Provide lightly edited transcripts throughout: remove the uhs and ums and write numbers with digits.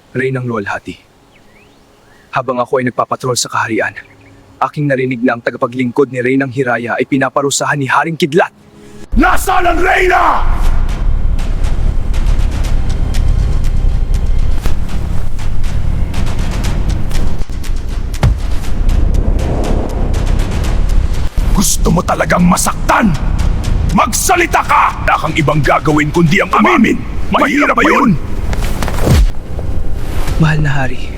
Reynang Luwalhati. Habang ako ay nagpapatrol sa kaharian, aking narinig na ang tagapaglingkod ni Reynang Hiraya ay pinaparusahan ni Haring Kidlat. Nasaan ang Reyna? Gusto mo talagang masaktan? Magsalita ka! Wala kang ibang gagawin kundi ang umamin! Mahirap ba yun? Mahal na Hari,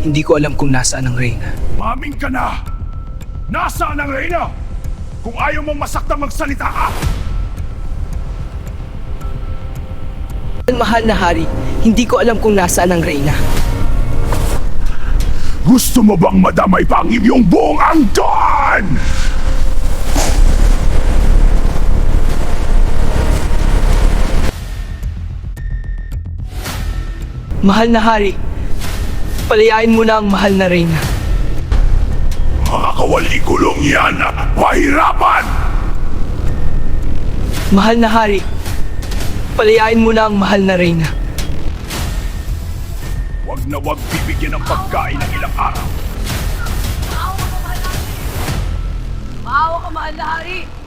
hindi ko alam kung nasaan ang Reyna. Umamin ka na! Nasaan ang Reyna? Kung ayaw mong masaktan, magsalita ka! Mahal na Hari, hindi ko alam kung nasaan ang Reyna. Gusto mo bang madamay pa ang iyong buong angkan? Mahal na Hari, palayain mo na ang mahal na Reyna. Mga kawali kulong yan at pahirapan! Mahal na Hari, palayain mo na ang mahal na Reyna. Huwag na huwag bibigyan ng pagkain ng ilang araw. Maawa ka, mahal na Hari!